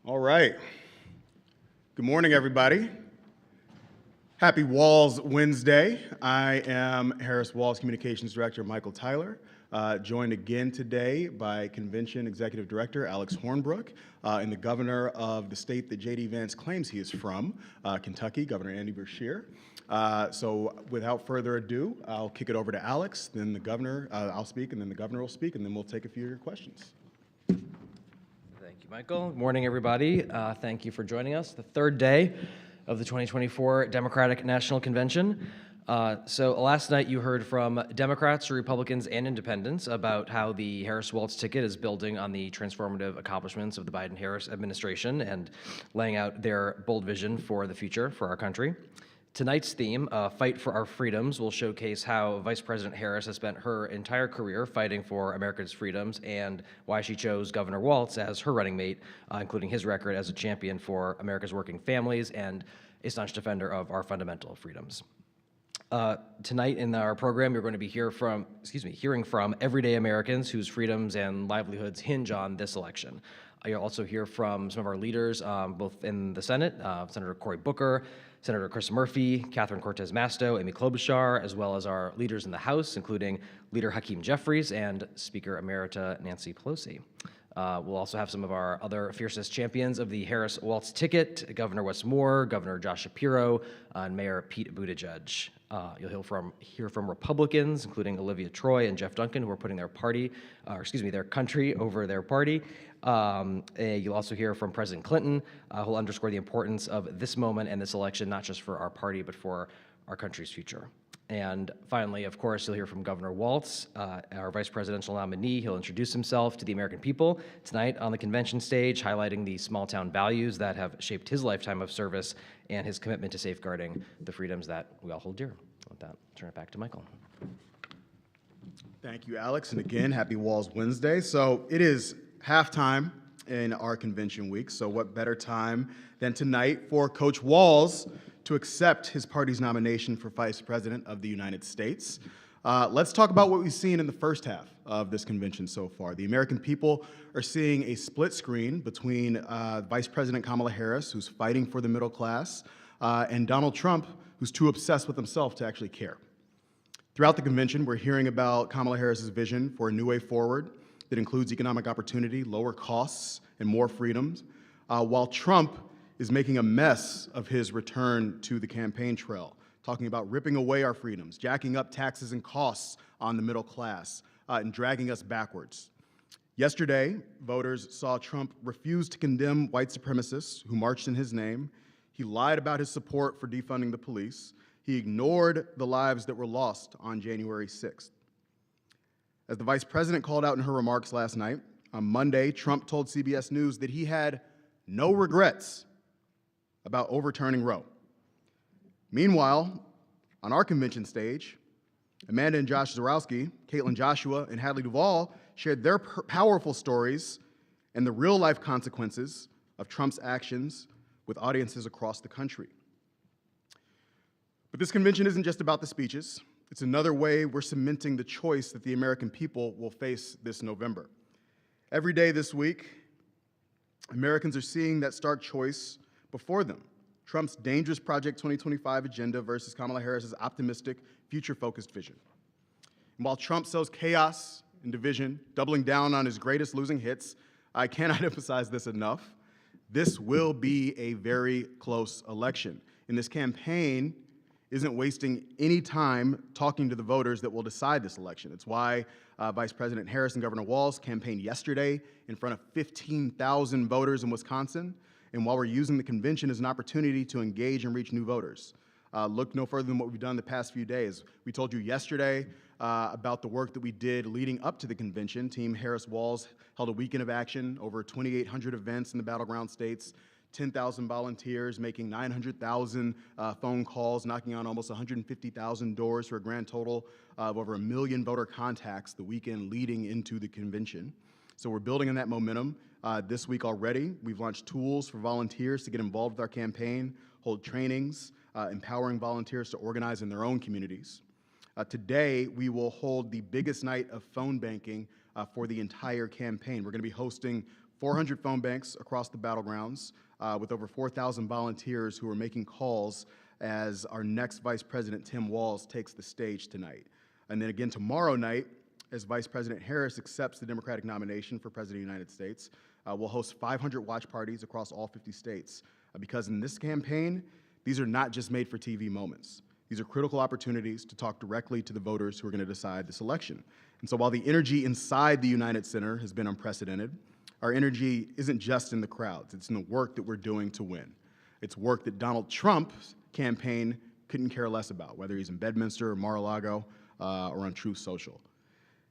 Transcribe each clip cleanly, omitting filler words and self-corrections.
All right. Good morning, everybody. Happy Walls Wednesday. I am Harris Walls Communications Director Michael Tyler, joined again today by Convention Executive Director Alex Hornbrook and the governor of the state that J.D. Vance claims he is from, Kentucky, Governor Andy Beshear. So without further ado, I'll kick it over to Alex, then the governor, I'll speak, and then the governor will speak, and then we'll take a few of your questions. Thank you, Michael. Good morning, everybody. Thank you for joining us. The third day of the 2024 Democratic National Convention. So last night you heard from Democrats, Republicans, and Independents about how the Harris-Walz ticket is building on the transformative accomplishments of the Biden-Harris administration and laying out their bold vision for the future for our country. Tonight's theme, Fight for Our Freedoms, will showcase how Vice President Harris has spent her entire career fighting for America's freedoms and why she chose Governor Walz as her running mate, including his record as a champion for America's working families and a staunch defender of our fundamental freedoms. Tonight in our program, you're going to be hearing from everyday Americans whose freedoms and livelihoods hinge on this election. You'll also hear from some of our leaders, both in the Senate, Senator Cory Booker, Senator Chris Murphy, Catherine Cortez Masto, Amy Klobuchar, as well as our leaders in the House, including Leader Hakeem Jeffries and Speaker Emerita Nancy Pelosi. We'll also have some of our other fiercest champions of the Harris-Walz ticket, Governor Wes Moore, Governor Josh Shapiro, and Mayor Pete Buttigieg. You'll hear from Republicans, including Olivia Troy and Jeff Duncan, who are putting their country over their party. You'll also hear from President Clinton, who'll underscore the importance of this moment and this election, not just for our party, but for our country's future. And finally, of course, you'll hear from Governor Walz, our vice presidential nominee. He'll introduce himself to the American people tonight on the convention stage, highlighting the small-town values that have shaped his lifetime of service and his commitment to safeguarding the freedoms that we all hold dear. With that, I'll turn it back to Michael. Thank you, Alex. And again, happy Walls Wednesday. So it is halftime in our convention week. So what better time than tonight for Coach Walz to accept his party's nomination for Vice President of the United States. Let's talk about what we've seen in the first half of this convention so far. The American people are seeing a split screen between Vice President Kamala Harris, who's fighting for the middle class, and Donald Trump, who's too obsessed with himself to actually care. Throughout the convention, we're hearing about Kamala Harris's vision for a new way forward that includes economic opportunity, lower costs, and more freedoms, while Trump is making a mess of his return to the campaign trail, talking about ripping away our freedoms, jacking up taxes and costs on the middle class, and dragging us backwards. Yesterday, voters saw Trump refuse to condemn white supremacists who marched in his name. He lied about his support for defunding the police. He ignored the lives that were lost on January 6th. As the vice president called out in her remarks last night, on Monday, Trump told CBS News that he had no regrets about overturning Roe. Meanwhile, on our convention stage, Amanda and Josh Zarowski, Caitlin Joshua, and Hadley Duvall shared their powerful stories and the real-life consequences of Trump's actions with audiences across the country. But this convention isn't just about the speeches. It's another way we're cementing the choice that the American people will face this November. Every day this week, Americans are seeing that stark choice before them. Trump's dangerous Project 2025 agenda versus Kamala Harris's optimistic, future-focused vision. And while Trump sows chaos and division, doubling down on his greatest losing hits, I cannot emphasize this enough. This will be a very close election. And this campaign isn't wasting any time talking to the voters that will decide this election. It's why Vice President Harris and Governor Walz campaigned yesterday in front of 15,000 voters in Wisconsin, and while we're using the convention as an opportunity to engage and reach new voters. Look no further than what we've done the past few days. We told you yesterday about the work that we did leading up to the convention. Team Harris-Walz held a weekend of action, over 2,800 events in the battleground states, 10,000 volunteers, making 900,000 phone calls, knocking on almost 150,000 doors for a grand total of over 1 million voter contacts the weekend leading into the convention. So we're building on that momentum this week already. We've launched tools for volunteers to get involved with our campaign, hold trainings, empowering volunteers to organize in their own communities. Today, we will hold the biggest night of phone banking for the entire campaign. We're going to be hosting 400 phone banks across the battlegrounds with over 4,000 volunteers who are making calls as our next Vice President, Tim Walz, takes the stage tonight. And then again tomorrow night, as Vice President Harris accepts the Democratic nomination for President of the United States, we'll host 500 watch parties across all 50 states. Because in this campaign, these are not just made for TV moments. These are critical opportunities to talk directly to the voters who are going to decide this election. And so while the energy inside the United Center has been unprecedented, our energy isn't just in the crowds, it's in the work that we're doing to win. It's work that Donald Trump's campaign couldn't care less about, whether he's in Bedminster or Mar-a-Lago or on Truth Social.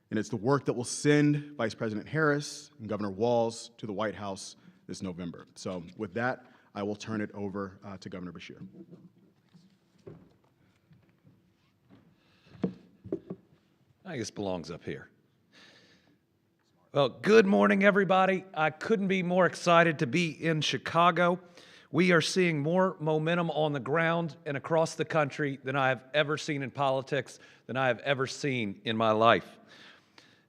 And it's the work that will send Vice President Harris and Governor Walz to the White House this November. So with that, I will turn it over to Governor Beshear. I guess belongs up here. Well, good morning, everybody. I couldn't be more excited to be in Chicago. We are seeing more momentum on the ground and across the country than I have ever seen in politics, than I have ever seen in my life.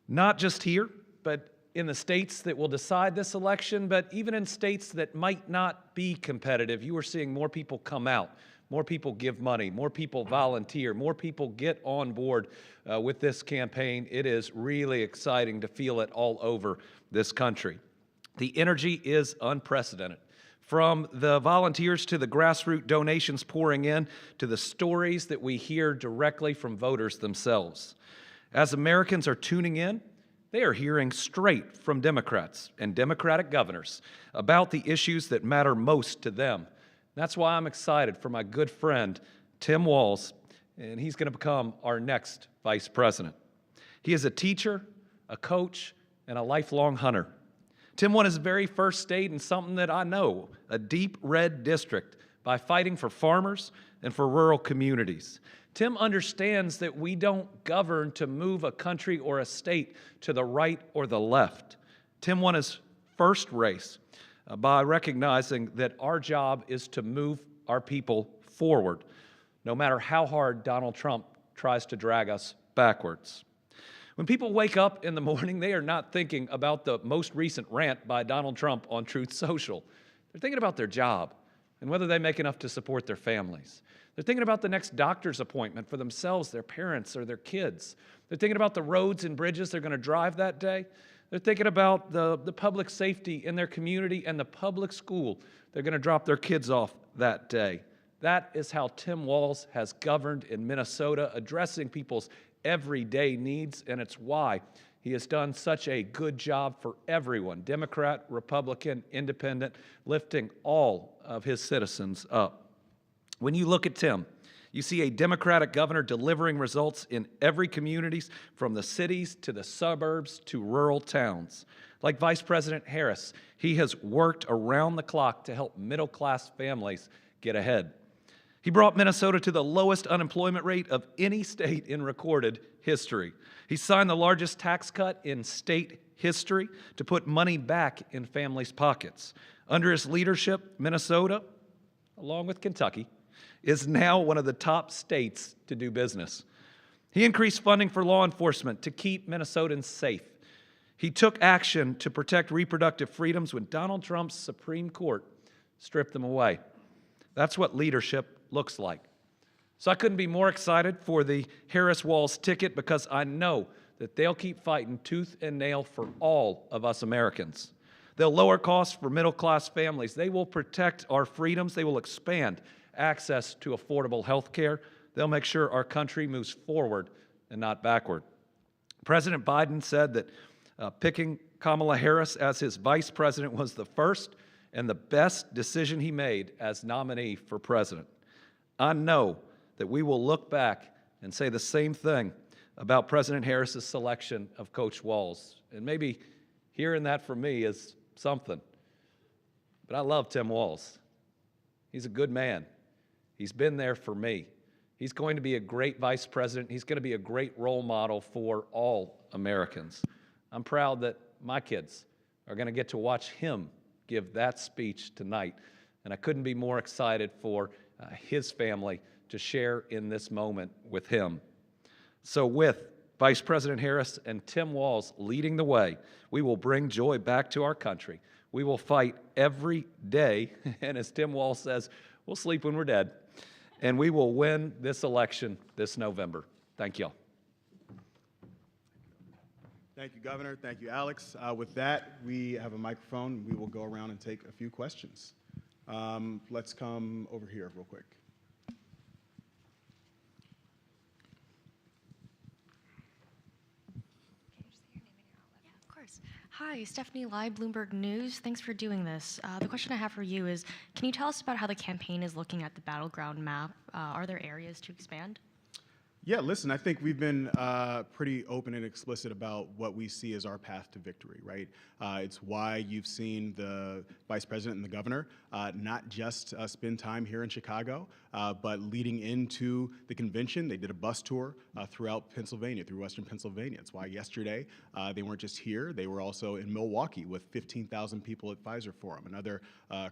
Not just here, but in the states that will decide this election, but even in states that might not be competitive. You are seeing more people come out, more people give money, more people volunteer, more people get on board with this campaign. It is really exciting to feel it all over this country. The energy is unprecedented. From the volunteers to the grassroots donations pouring in to the stories that we hear directly from voters themselves. As Americans are tuning in, they are hearing straight from Democrats and Democratic governors about the issues that matter most to them. That's why I'm excited for my good friend, Tim Walz, and he's going to become our next vice president. He is a teacher, a coach, and a lifelong hunter. Tim won his very first state in something that I know, a deep red district, by fighting for farmers and for rural communities. Tim understands that we don't govern to move a country or a state to the right or the left. Tim won his first race by recognizing that our job is to move our people forward, no matter how hard Donald Trump tries to drag us backwards. When people wake up in the morning, they are not thinking about the most recent rant by Donald Trump on Truth Social. They're thinking about their job and whether they make enough to support their families. They're thinking about the next doctor's appointment for themselves, their parents, or their kids. They're thinking about the roads and bridges they're going to drive that day. They're thinking about the public safety in their community and the public school they're going to drop their kids off that day. That is how Tim Walz has governed in Minnesota, addressing people's everyday needs, and it's why he has done such a good job for everyone, Democrat, Republican, Independent, lifting all of his citizens up. When you look at Tim, you see a Democratic governor delivering results in every community, from the cities to the suburbs to rural towns. Like Vice President Harris, he has worked around the clock to help middle-class families get ahead. He brought Minnesota to the lowest unemployment rate of any state in recorded history. He signed the largest tax cut in state history to put money back in families' pockets. Under his leadership, Minnesota, along with Kentucky, is now one of the top states to do business. He increased funding for law enforcement to keep Minnesotans safe. He took action to protect reproductive freedoms when Donald Trump's Supreme Court stripped them away. That's what leadership looks like. So I couldn't be more excited for the Harris-Walz ticket, because I know that they'll keep fighting tooth and nail for all of us Americans. They'll lower costs for middle-class families. They will protect our freedoms. They will expand access to affordable health care. They'll make sure our country moves forward and not backward. President Biden said that picking Kamala Harris as his vice president was the first and the best decision he made as nominee for president. I know that we will look back and say the same thing about President Harris's selection of Coach Walz. And maybe hearing that from me is something. But I love Tim Walz. He's a good man. He's been there for me. He's going to be a great vice president. He's going to be a great role model for all Americans. I'm proud that my kids are going to get to watch him give that speech tonight. And I couldn't be more excited for his family to share in this moment with him. So with Vice President Harris and Tim Walz leading the way, we will bring joy back to our country. We will fight every day, and as Tim Walz says, we'll sleep when we're dead, and we will win this election this November. Thank y'all. Thank you, Governor. Thank you, Alex. With that, we have a microphone. We will go around and take a few questions. Let's come over here real quick. Of course. Hi, Stephanie Lai, Bloomberg News. Thanks for doing this. The question I have for you is, can you tell us about how the campaign is looking at the battleground map? Are there areas to expand? Yeah, listen, I think we've been pretty open and explicit about what we see as our path to victory, right? It's why you've seen the Vice President and the Governor not just spend time here in Chicago, but leading into the convention, they did a bus tour throughout Pennsylvania, through Western Pennsylvania. It's why yesterday they weren't just here, they were also in Milwaukee with 15,000 people at Pfizer Forum, another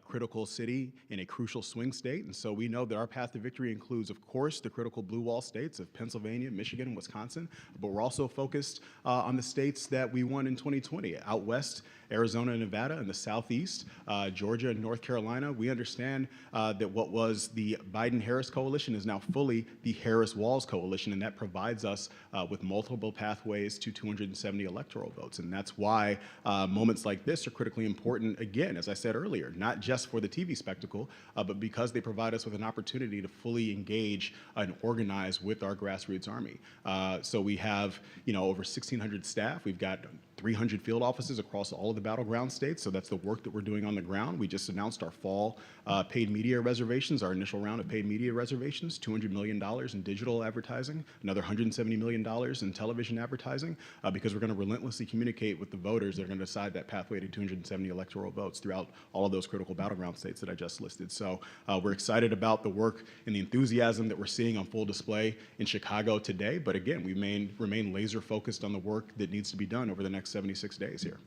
critical city in a crucial swing state. And so we know that our path to victory includes, of course, the critical blue wall states of Pennsylvania, Michigan, and Wisconsin, but we're also focused on the states that we won in 2020, out west, Arizona and Nevada, and the southeast, Georgia and North Carolina. We understand that what was the Biden-Harris coalition is now fully the Harris-Walz coalition, and that provides us with multiple pathways to 270 electoral votes. And that's why moments like this are critically important, again, as I said earlier, not just for the TV spectacle, but because they provide us with an opportunity to fully engage and organize with our grassroots army. So we have, over 1,600 staff. We've got 300 field offices across all of the battleground states, so that's the work that we're doing on the ground. We just announced our fall paid media reservations, our initial round of paid media reservations, $200 million in digital advertising, another $170 million in television advertising, because we're going to relentlessly communicate with the voters that are going to decide that pathway to 270 electoral votes throughout all of those critical battleground states that I just listed. So we're excited about the work and the enthusiasm that we're seeing on full display in Chicago today, but again, we remain laser focused on the work that needs to be done over the next 76 days here.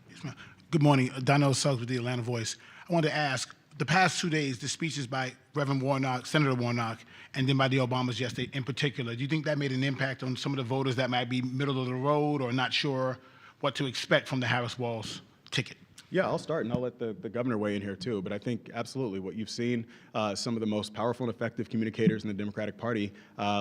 Yes, ma'am. Good morning. Donnell Suggs with the Atlanta Voice. I wanted to ask, the past 2 days, the speeches by Reverend Warnock, Senator Warnock, and then by the Obamas yesterday in particular, do you think that made an impact on some of the voters that might be middle of the road or not sure what to expect from the Harris-Walz ticket? Yeah, I'll start, and I'll let the governor weigh in here too. But I think absolutely what you've seen, some of the most powerful and effective communicators in the Democratic Party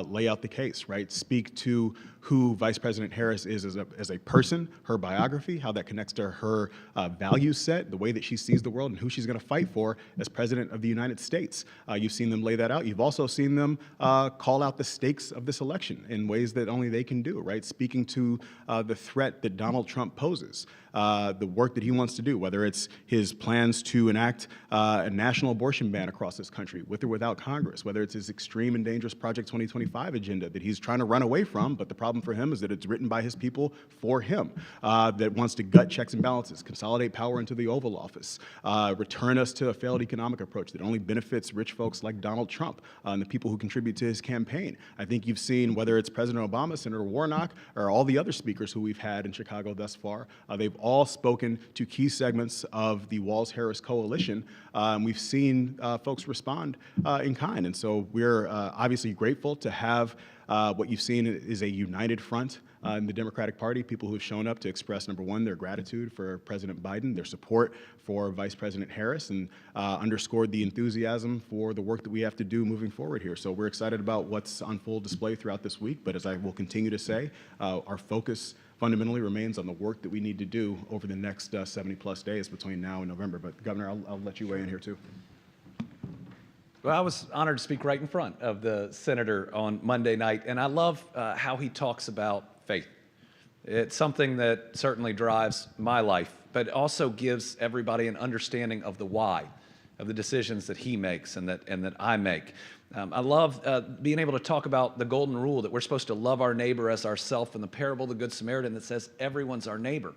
lay out the case, right? Speak to who Vice President Harris is as a person, her biography, how that connects to her value set, the way that she sees the world, and who she's going to fight for as President of the United States. You've seen them lay that out. You've also seen them call out the stakes of this election in ways that only they can do, right? Speaking to the threat that Donald Trump poses, the work that he wants to do, whether it's his plans to enact a national abortion ban across this country, with or without Congress, whether it's his extreme and dangerous Project 2025 agenda that he's trying to run away from, but the problem for him is that it's written by his people for him, that wants to gut checks and balances, consolidate power into the Oval Office, return us to a failed economic approach that only benefits rich folks like Donald Trump and the people who contribute to his campaign. I think you've seen, whether it's President Obama, Senator Warnock, or all the other speakers who we've had in Chicago thus far, they've all spoken to key segments of the Walz-Harris coalition. We've seen folks respond in kind, and so we're obviously grateful to have what you've seen is a united front in the Democratic Party, people who have shown up to express, number one, their gratitude for President Biden, their support for Vice President Harris, and underscored the enthusiasm for the work that we have to do moving forward here. So we're excited about what's on full display throughout this week, but as I will continue to say, our focus fundamentally remains on the work that we need to do over the next 70-plus days between now and November. But Governor, I'll let you weigh in here too. Well, I was honored to speak right in front of the senator on Monday night, and I love how he talks about faith. It's something that certainly drives my life, but also gives everybody an understanding of the why of the decisions that he makes and that I make. I love being able to talk about the golden rule that we're supposed to love our neighbor as ourselves, and the parable of the Good Samaritan that says everyone's our neighbor.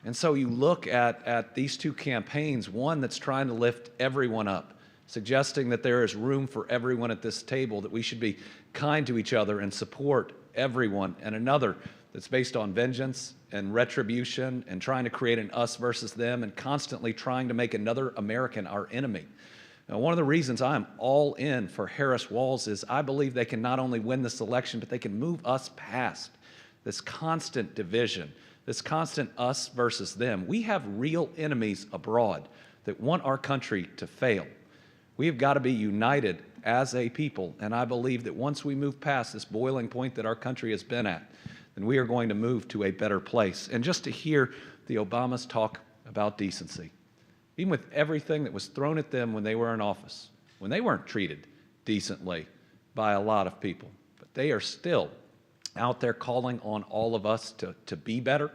And so you look at these two campaigns, one that's trying to lift everyone up, suggesting that there is room for everyone at this table, that we should be kind to each other and support everyone, and another that's based on vengeance and retribution and trying to create an us versus them and constantly trying to make another American our enemy. One of the reasons I'm all in for Harris-Walz is I believe they can not only win this election, but they can move us past this constant division, this constant us versus them. We have real enemies abroad that want our country to fail. We have got to be united as a people, and I believe that once we move past this boiling point that our country has been at, then we are going to move to a better place. And just to hear the Obamas talk about decency, even with everything that was thrown at them when they were in office, when they weren't treated decently by a lot of people, but they are still out there calling on all of us to be better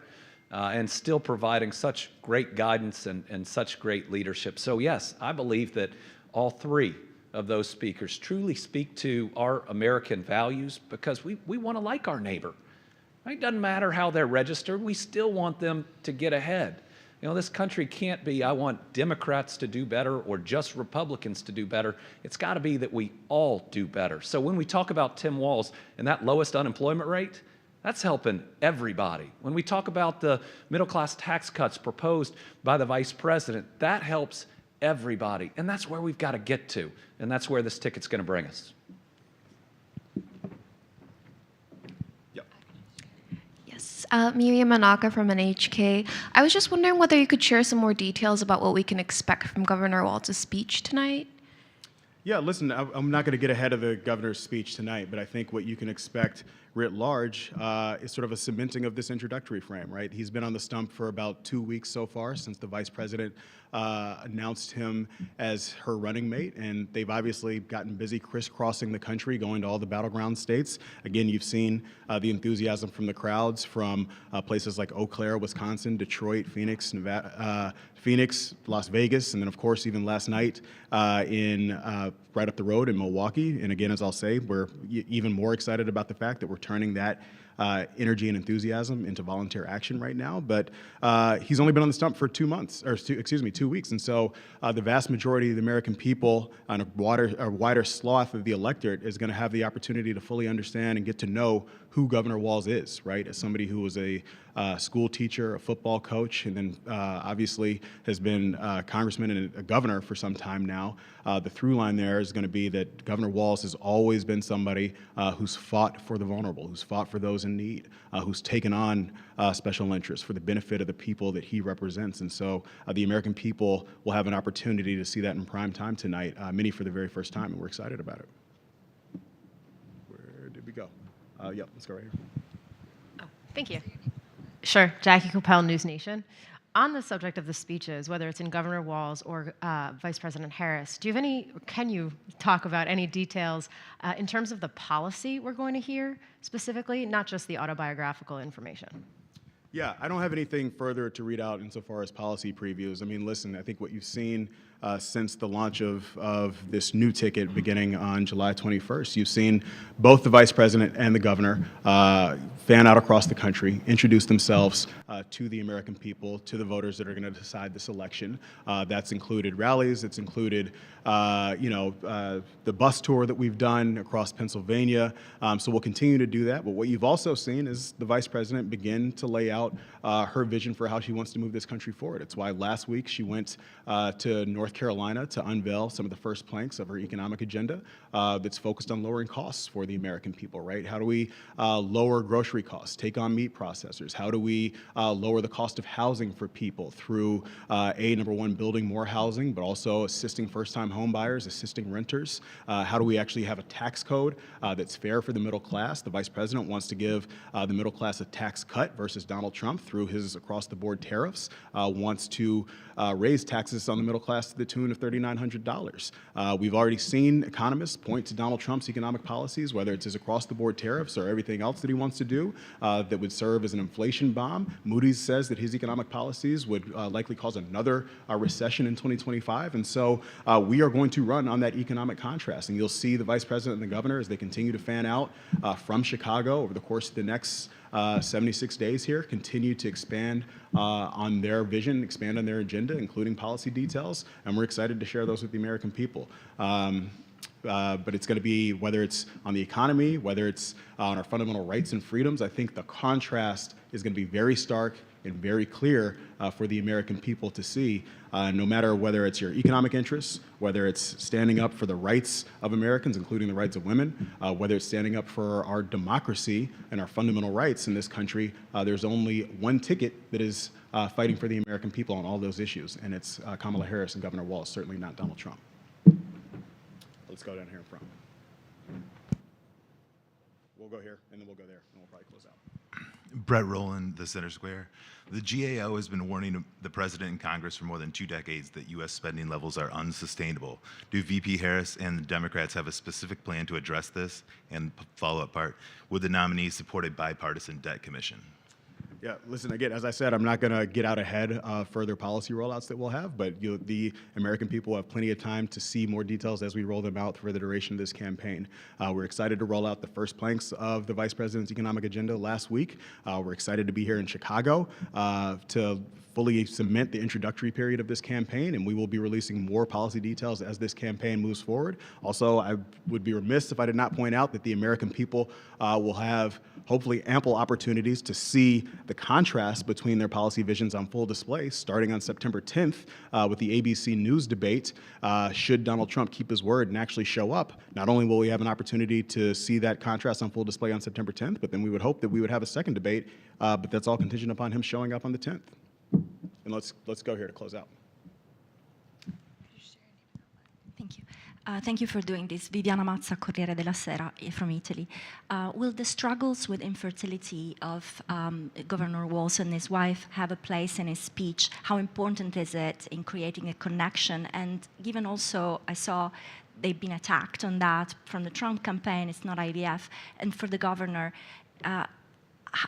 and still providing such great guidance and such great leadership. So yes, I believe that all three of those speakers truly speak to our American values because we want to like our neighbor. It doesn't matter how they're registered, we still want them to get ahead. You know, this country can't be, I want Democrats to do better or just Republicans to do better. It's got to be that we all do better. So when we talk about Tim Walz and that lowest unemployment rate, that's helping everybody. When we talk about the middle-class tax cuts proposed by the Vice President, that helps everybody. And that's where we've got to get to. And that's where this ticket's going to bring us. Yes, Miriam Manaka from NHK. I was just wondering whether you could share some more details about what we can expect from Governor Walz's speech tonight. Yeah, listen, I'm not going to get ahead of the governor's speech tonight, but I think what you can expect writ large is sort of a cementing of this introductory frame, right? He's been on the stump for about 2 weeks so far since the vice president announced him as her running mate, and they've obviously gotten busy crisscrossing the country, going to all the battleground states. Again, you've seen the enthusiasm from the crowds from places like Eau Claire, Wisconsin, Detroit, Phoenix, Nevada, Phoenix, Las Vegas, and then of course even last night right up the road in Milwaukee. And again, as I'll say, we're even more excited about the fact that we're turning that energy and enthusiasm into volunteer action right now. But he's only been on the stump for 2 months, or 2 weeks. And so the vast majority of the American people on a wider swath of the electorate is going to have the opportunity to fully understand and get to know who Governor Walz is, right? As somebody who was a school teacher, a football coach, and then obviously has been a congressman and a governor for some time now. The through line there is going to be that Governor Walz has always been somebody who's fought for the vulnerable, who's fought for those in need, who's taken on special interests for the benefit of the people that he represents. And so the American people will have an opportunity to see that in prime time tonight, many for the very first time, and we're excited about it. Where did we go? Yeah, let's go right here. Thank you. Sure. Jackie Coppell, News Nation. On the subject of the speeches, whether it's in Governor Walz or Vice President Harris, can you talk about any details in terms of the policy we're going to hear specifically, not just the autobiographical information? Yeah, I don't have anything further to read out insofar as policy previews. I mean, listen, I think what you've seen since the launch of this new ticket beginning on July 21st, you've seen both the vice president and the governor fan out across the country, introduce themselves to the American people, to the voters that are going to decide this election. That's included rallies. It's included, the bus tour that we've done across Pennsylvania. So we'll continue to do that. But what you've also seen is the vice president begin to lay out her vision for how she wants to move this country forward. It's why last week she went to North Carolina to unveil some of the first planks of her economic agenda that's focused on lowering costs for the American people, right? How do we lower grocery costs, take on meat processors? How do we lower the cost of housing for people through, number one, building more housing, but also assisting first-time home buyers, assisting renters? How do we actually have a tax code that's fair for the middle class? The vice president wants to give the middle class a tax cut versus Donald Trump through his across-the-board tariffs, wants to raise taxes on the middle class to the tune of $3,900. We've already seen economists point to Donald Trump's economic policies, whether it's his across-the-board tariffs or everything else that he wants to do that would serve as an inflation bomb. Moody's says that his economic policies would likely cause another recession in 2025. And so we are going to run on that economic contrast. And you'll see the vice president and the governor as they continue to fan out from Chicago over the course of the next 76 days here, continue to expand on their vision, expand on their agenda, including policy details, and we're excited to share those with the American people. But it's going to be, whether it's on the economy, whether it's on our fundamental rights and freedoms, I think the contrast is going to be very stark and very clear for the American people to see, no matter whether it's your economic interests, whether it's standing up for the rights of Americans, including the rights of women, whether it's standing up for our democracy and our fundamental rights in this country. There's only one ticket that is fighting for the American people on all those issues, and it's Kamala Harris and Governor Walz, certainly not Donald Trump. Let's go down here in front. We'll go here, and then we'll go there, and we'll probably close out. Brett Rowland, the Center Square. The GAO has been warning the President and Congress for more than 2 decades that U.S. spending levels are unsustainable. Do VP Harris and the Democrats have a specific plan to address this? And follow-up part, would the nominee support a bipartisan debt commission? Yeah, listen, again, as I said, I'm not going to get out ahead of further policy rollouts that we'll have, but the American people have plenty of time to see more details as we roll them out for the duration of this campaign. We're excited to roll out the first planks of the Vice President's economic agenda last week. We're excited to be here in Chicago to fully cement the introductory period of this campaign, and we will be releasing more policy details as this campaign moves forward. Also, I would be remiss if I did not point out that the American people will have hopefully ample opportunities to see the contrast between their policy visions on full display starting on September 10th with the ABC News debate. Should Donald Trump keep his word and actually show up, not only will we have an opportunity to see that contrast on full display on September 10th, but then we would hope that we would have a second debate, but that's all contingent upon him showing up on the 10th. And let's go here to close out. Thank you. Thank you for doing this. Viviana Mazza, Corriere della Sera from Italy. Will the struggles with infertility of Governor Walz and his wife have a place in his speech? How important is it in creating a connection? And given also, I saw they've been attacked on that from the Trump campaign, it's not IVF, and for the governor,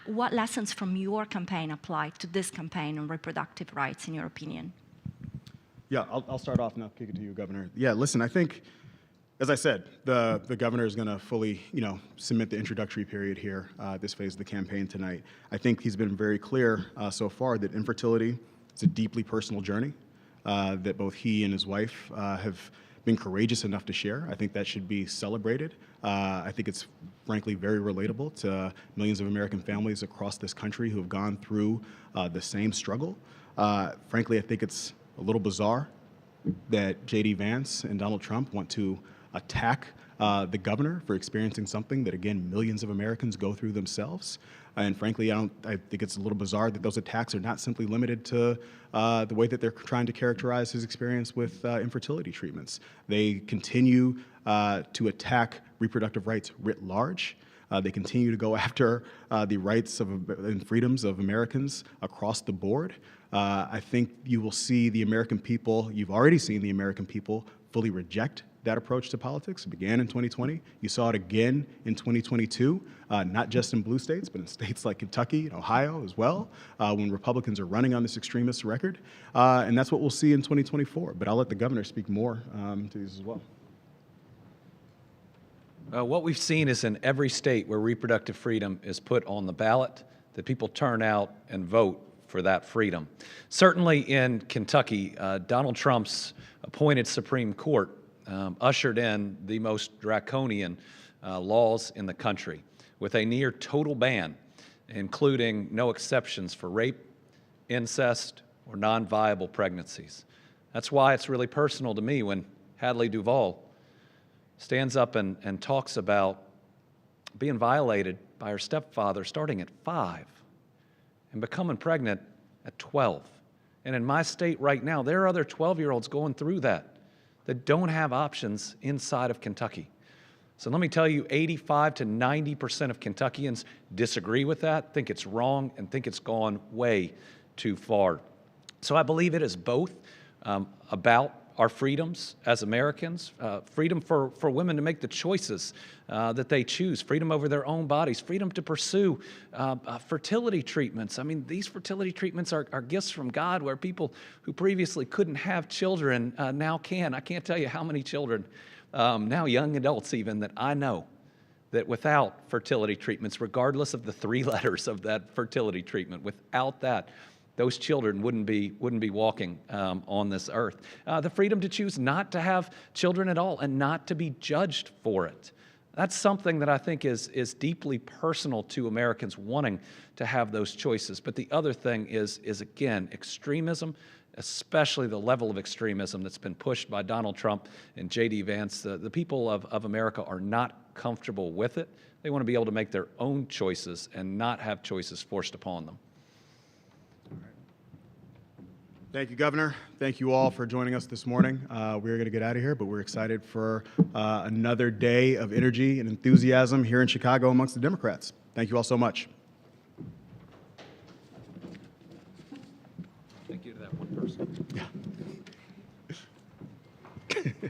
what lessons from your campaign apply to this campaign on reproductive rights, in your opinion? Yeah, I'll start off and I'll kick it to you, Governor. Yeah, listen, I think, as I said, the governor is going to fully, cement the introductory period here, this phase of the campaign tonight. I think he's been very clear so far that infertility is a deeply personal journey that both he and his wife have been courageous enough to share. I think that should be celebrated. I think it's frankly very relatable to millions of American families across this country who have gone through the same struggle. Frankly, I think it's a little bizarre that J.D. Vance and Donald Trump want to attack the governor for experiencing something that, again, millions of Americans go through themselves. And frankly, I think it's a little bizarre that those attacks are not simply limited to the way that they're trying to characterize his experience with infertility treatments. They continue to attack reproductive rights writ large. They continue to go after the rights and freedoms of Americans across the board. I think you will see the American people, you've already seen the American people fully reject that approach to politics. It began in 2020. You saw it again in 2022, not just in blue states, but in states like Kentucky and Ohio as well, when Republicans are running on this extremist record. And that's what we'll see in 2024. But I'll let the governor speak more to these as well. What we've seen is in every state where reproductive freedom is put on the ballot, that people turn out and vote for that freedom. Certainly in Kentucky, Donald Trump's appointed Supreme Court ushered in the most draconian laws in the country with a near total ban, including no exceptions for rape, incest, or non-viable pregnancies. That's why it's really personal to me when Hadley Duvall stands up and talks about being violated by her stepfather starting at 5 and becoming pregnant at 12. And in my state right now, there are other 12-year-olds going through that don't have options inside of Kentucky. So let me tell you, 85 to 90% of Kentuckians disagree with that, think it's wrong, and think it's gone way too far. So I believe it is both about our freedoms as Americans, freedom for women to make the choices that they choose, freedom over their own bodies, freedom to pursue fertility treatments. I mean, these fertility treatments are gifts from God where people who previously couldn't have children now can. I can't tell you how many children, now young adults even, that I know that without fertility treatments, regardless of the 3 letters of that fertility treatment, without that, those children wouldn't be walking on this earth. The freedom to choose not to have children at all and not to be judged for it. That's something that I think is deeply personal to Americans wanting to have those choices. But the other thing is again, extremism, especially the level of extremism that's been pushed by Donald Trump and J.D. Vance. The people of America are not comfortable with it. They want to be able to make their own choices and not have choices forced upon them. Thank you, Governor. Thank you all for joining us this morning. We're going to get out of here, but we're excited for another day of energy and enthusiasm here in Chicago amongst the Democrats. Thank you all so much. Thank you to that one person. Yeah.